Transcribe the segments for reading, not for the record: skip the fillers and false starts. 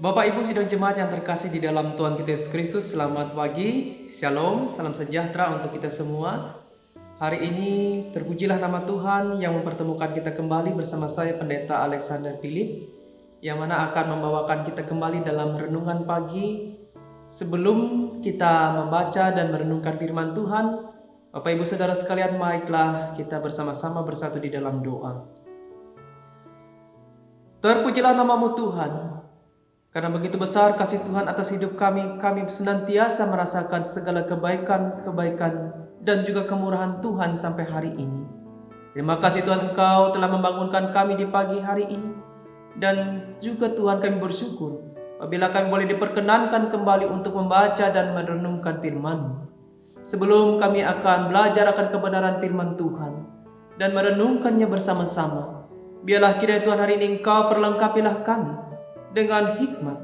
Bapak Ibu sidang jemaat yang terkasih di dalam Tuhan kita Yesus Kristus, selamat pagi, shalom, salam sejahtera untuk kita semua. Hari ini terpujilah nama Tuhan yang mempertemukan kita kembali bersama saya Pendeta Alexander Philip, yang mana akan membawakan kita kembali dalam renungan pagi. Sebelum kita membaca dan merenungkan firman Tuhan, Bapak Ibu Saudara sekalian, marilah kita bersama-sama bersatu di dalam doa. Terpujilah namamu Tuhan, karena begitu besar kasih Tuhan atas hidup kami senantiasa merasakan segala kebaikan-kebaikan dan juga kemurahan Tuhan sampai hari ini. Terima kasih Tuhan, Engkau telah membangunkan kami di pagi hari ini. Dan juga Tuhan, kami bersyukur apabila kami boleh diperkenankan kembali untuk membaca dan merenungkan firman-Mu. Sebelum kami akan belajar akan kebenaran firman Tuhan dan merenungkannya bersama-sama, biarlah kiranya Tuhan hari ini Engkau perlengkapilah kami dengan hikmat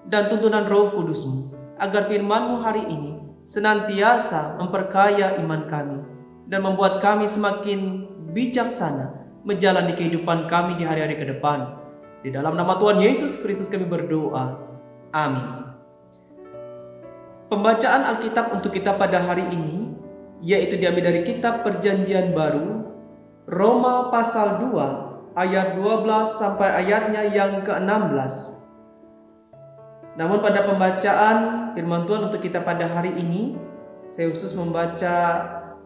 dan tuntunan Roh Kudus-Mu, agar firman-Mu hari ini senantiasa memperkaya iman kami dan membuat kami semakin bijaksana menjalani kehidupan kami di hari-hari ke depan. Di dalam nama Tuhan Yesus Kristus kami berdoa. Amin. Pembacaan Alkitab untuk kita pada hari ini yaitu diambil dari kitab Perjanjian Baru, Roma pasal 2 ayat 12 sampai ayatnya yang ke-16. Namun pada pembacaan firman Tuhan untuk kita pada hari ini, saya khusus membaca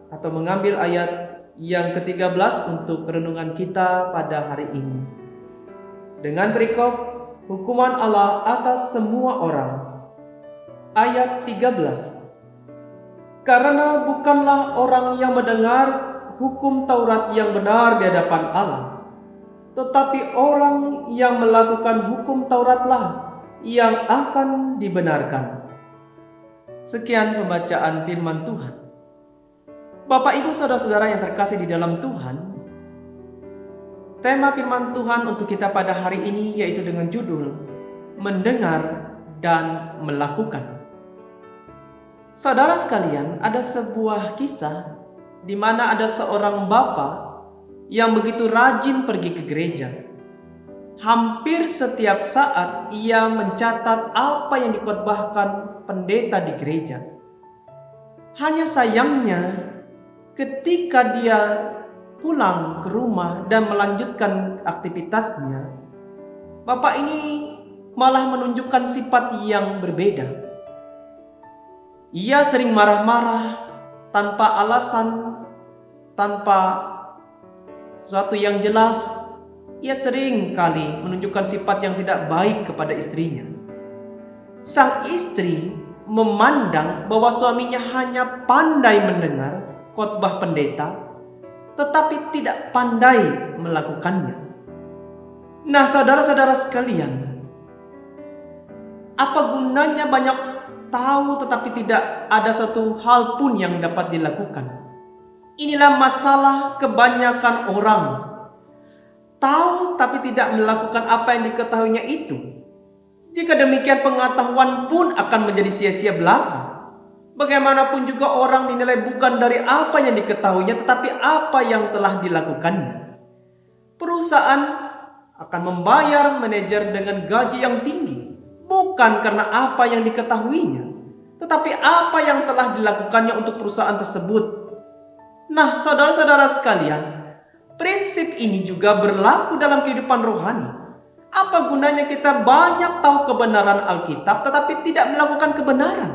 atau mengambil ayat yang ke-13 untuk renungan kita pada hari ini. Dengan berikut hukuman Allah atas semua orang. Ayat 13. Karena bukanlah orang yang mendengar hukum Taurat yang benar di hadapan Allah, tetapi orang yang melakukan hukum Tauratlah yang akan dibenarkan. Sekian pembacaan firman Tuhan. Bapak Ibu Saudara-saudara yang terkasih di dalam Tuhan, tema firman Tuhan untuk kita pada hari ini yaitu dengan judul mendengar dan melakukan. Saudara sekalian, ada sebuah kisah di mana ada seorang bapa yang begitu rajin pergi ke gereja. Hampir setiap saat ia mencatat apa yang dikhotbahkan pendeta di gereja. Hanya sayangnya ketika dia pulang ke rumah dan melanjutkan aktivitasnya, bapak ini malah menunjukkan sifat yang berbeda. Ia sering marah-marah tanpa alasan, tanpa sesuatu yang jelas. Ia sering kali menunjukkan sifat yang tidak baik kepada istrinya. Sang istri memandang bahwa suaminya hanya pandai mendengar khotbah pendeta, tetapi tidak pandai melakukannya. Nah, saudara-saudara sekalian, apa gunanya banyak tahu tetapi tidak ada satu hal pun yang dapat dilakukan? Inilah masalah kebanyakan orang. Tahu tapi tidak melakukan apa yang diketahuinya itu. Jika demikian, pengetahuan pun akan menjadi sia-sia belaka. Bagaimanapun juga orang dinilai bukan dari apa yang diketahuinya, tetapi apa yang telah dilakukannya. Perusahaan akan membayar manajer dengan gaji yang tinggi, bukan karena apa yang diketahuinya, tetapi apa yang telah dilakukannya untuk perusahaan tersebut. Nah, saudara-saudara sekalian, prinsip ini juga berlaku dalam kehidupan rohani. Apa gunanya kita banyak tahu kebenaran Alkitab tetapi tidak melakukan kebenaran?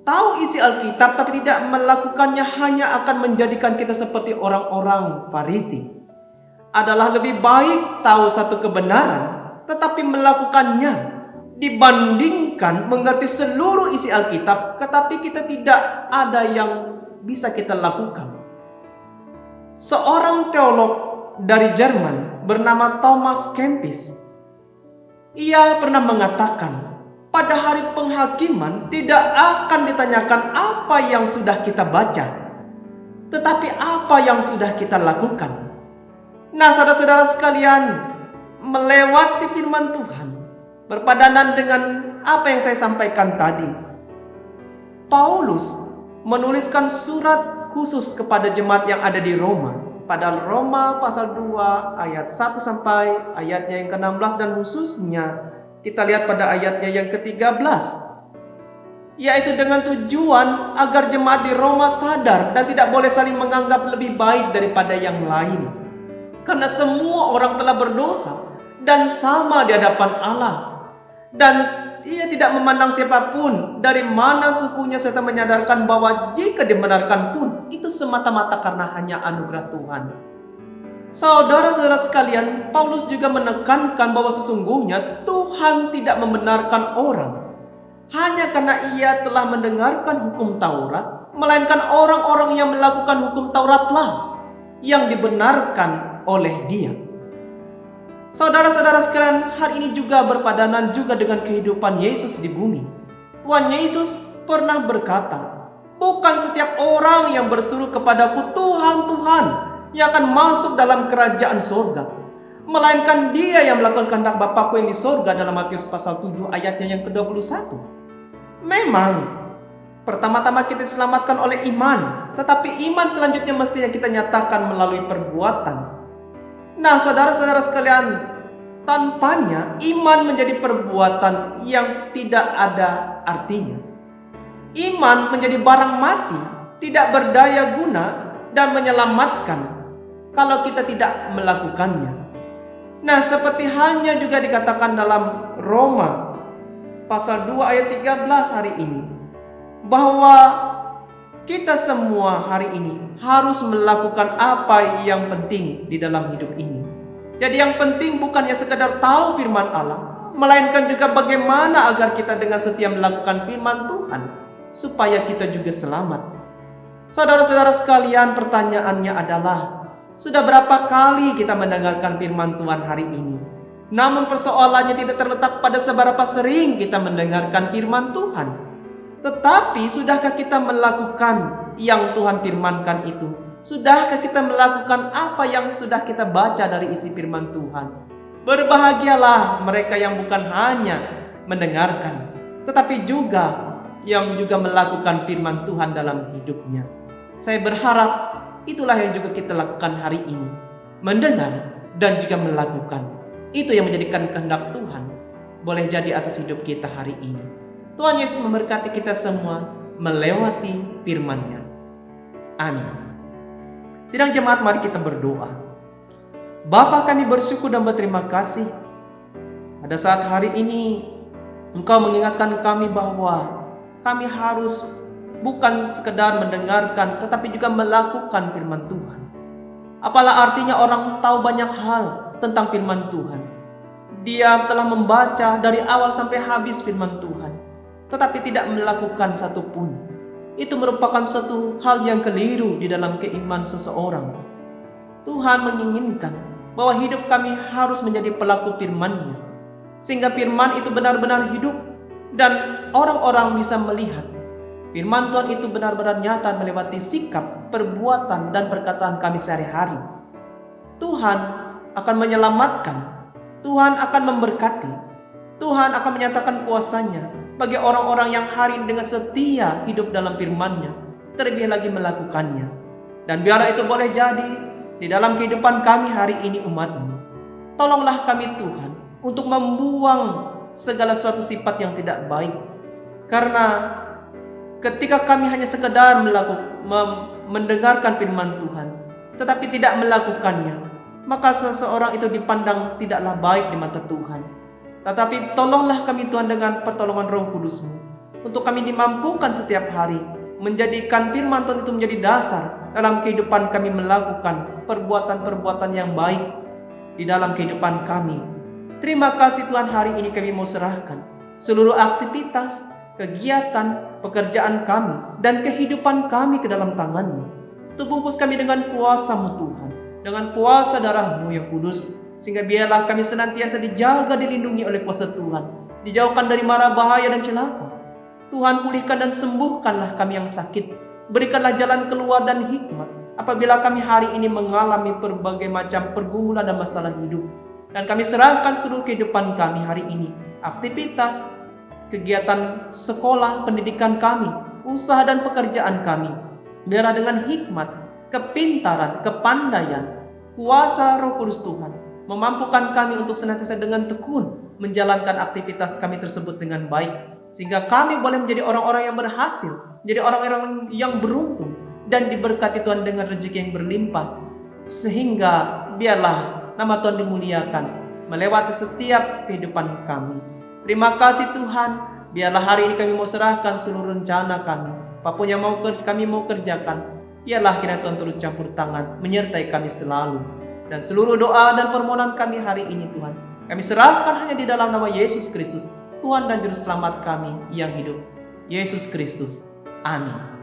Tahu isi Alkitab tapi tidak melakukannya hanya akan menjadikan kita seperti orang-orang Farisi. Adalah lebih baik tahu satu kebenaran tetapi melakukannya dibandingkan mengerti seluruh isi Alkitab tetapi kita tidak ada yang bisa kita lakukan. Seorang teolog dari Jerman bernama Thomas Kempis, ia pernah mengatakan, pada hari penghakiman tidak akan ditanyakan apa yang sudah kita baca, tetapi apa yang sudah kita lakukan. Nah, saudara-saudara sekalian, melewati firman Tuhan berpadanan dengan apa yang saya sampaikan tadi, Paulus menuliskan surat khusus kepada jemaat yang ada di Roma. Pada Roma pasal 2 ayat 1 sampai ayatnya yang ke-16 dan khususnya Kita lihat pada ayatnya yang ke-13, yaitu dengan tujuan agar jemaat di Roma sadar dan tidak boleh saling menganggap lebih baik daripada yang lain. Karena semua orang telah berdosa dan sama di hadapan Allah. Dan ia tidak memandang siapapun dari mana sukunya, serta menyadarkan bahwa jika dibenarkan pun itu semata-mata karena hanya anugerah Tuhan. Saudara-saudara sekalian, Paulus juga menekankan bahwa sesungguhnya Tuhan tidak membenarkan orang hanya karena ia telah mendengarkan hukum Taurat, melainkan orang-orang yang melakukan hukum Tauratlah yang dibenarkan oleh dia. Saudara-saudara sekalian, hal ini juga berpadanan juga dengan kehidupan Yesus di bumi. Tuhan Yesus pernah berkata, bukan setiap orang yang berseru kepadaku Tuhan, Tuhan, yang akan masuk dalam kerajaan surga, melainkan dia yang melakukan kehendak Bapakku yang di surga, dalam Matius pasal 7 ayatnya yang ke-21. Memang pertama-tama kita diselamatkan oleh iman, tetapi iman selanjutnya mestinya kita nyatakan melalui perbuatan. Nah, saudara-saudara sekalian, tanpanya iman menjadi perbuatan yang tidak ada artinya. Iman menjadi barang mati, tidak berdaya guna dan menyelamatkan kalau kita tidak melakukannya. Nah, seperti halnya juga dikatakan dalam Roma pasal 2 ayat 13 hari ini, bahwa kita semua hari ini harus melakukan apa yang penting di dalam hidup ini. Jadi yang penting bukannya sekadar tahu firman Allah, melainkan juga bagaimana agar kita dengan setia melakukan firman Tuhan supaya kita juga selamat. Saudara-saudara sekalian, pertanyaannya adalah, sudah berapa kali kita mendengarkan firman Tuhan hari ini? Namun persoalannya tidak terletak pada seberapa sering kita mendengarkan firman Tuhan, tetapi sudahkah kita melakukan yang Tuhan firmankan itu? Sudahkah kita melakukan apa yang sudah kita baca dari isi firman Tuhan? Berbahagialah mereka yang bukan hanya mendengarkan, tetapi juga yang juga melakukan firman Tuhan dalam hidupnya. Saya berharap itulah yang juga kita lakukan hari ini, mendengar dan juga melakukan. Itu yang menjadikan kehendak Tuhan boleh jadi atas hidup kita hari ini. Tuhan Yesus memberkati kita semua melewati firman-Nya. Amin. Sidang jemaat, mari kita berdoa. Bapa, kami bersyukur dan berterima kasih pada saat hari ini Engkau mengingatkan kami bahwa kami harus bukan sekedar mendengarkan, tetapi juga melakukan firman Tuhan. Apalah artinya orang tahu banyak hal tentang firman Tuhan. Dia telah membaca dari awal sampai habis firman Tuhan, tetapi tidak melakukan satupun. Itu merupakan suatu hal yang keliru di dalam keimanan seseorang. Tuhan menginginkan bahwa hidup kami harus menjadi pelaku firman-Nya, sehingga firman itu benar-benar hidup dan orang-orang bisa melihat firman Tuhan itu benar-benar nyata melewati sikap, perbuatan, dan perkataan kami sehari-hari. Tuhan akan menyelamatkan, Tuhan akan memberkati, Tuhan akan menyatakan kuasa-Nya bagi orang-orang yang hari ini dengan setia hidup dalam firman-Nya, terlebih lagi melakukannya. Dan biarlah itu boleh jadi di dalam kehidupan kami hari ini umat-Mu. Tolonglah kami Tuhan untuk membuang segala suatu sifat yang tidak baik. Karena ketika kami hanya sekedar mendengarkan firman Tuhan, tetapi tidak melakukannya, maka seseorang itu dipandang tidaklah baik di mata Tuhan. Tetapi tolonglah kami Tuhan dengan pertolongan Roh Kudus-Mu, untuk kami dimampukan setiap hari menjadikan firman Tuhan itu menjadi dasar dalam kehidupan kami melakukan perbuatan-perbuatan yang baik di dalam kehidupan kami. Terima kasih Tuhan, hari ini kami mau serahkan seluruh aktivitas, kegiatan, pekerjaan kami, dan kehidupan kami ke dalam tangan-Mu. Bungkus kami dengan kuasa-Mu Tuhan, dengan kuasa darah-Mu yang kudus, sehingga biarlah kami senantiasa dijaga, dilindungi oleh kuasa Tuhan, dijauhkan dari mara bahaya dan celaka. Tuhan, pulihkan dan sembuhkanlah kami yang sakit, berikanlah jalan keluar dan hikmat apabila kami hari ini mengalami berbagai macam pergumulan dan masalah hidup. Dan kami serahkan seluruh kehidupan kami hari ini, aktivitas, kegiatan sekolah, pendidikan kami, usaha dan pekerjaan kami. Biarlah dengan hikmat, kepintaran, kepandaian, kuasa Roh Kudus Tuhan memampukan kami untuk senantiasa dengan tekun menjalankan aktivitas kami tersebut dengan baik, sehingga kami boleh menjadi orang-orang yang berhasil, menjadi orang-orang yang beruntung, dan diberkati Tuhan dengan rezeki yang berlimpah, sehingga biarlah nama Tuhan dimuliakan melewati setiap kehidupan kami. Terima kasih Tuhan, biarlah hari ini kami mau serahkan seluruh rencana kami, apapun yang kami mau kerjakan, biarlah kiranya Tuhan turut campur tangan, menyertai kami selalu. Dan seluruh doa dan permohonan kami hari ini Tuhan, kami serahkan hanya di dalam nama Yesus Kristus, Tuhan dan Juru Selamat kami yang hidup, Yesus Kristus. Amin.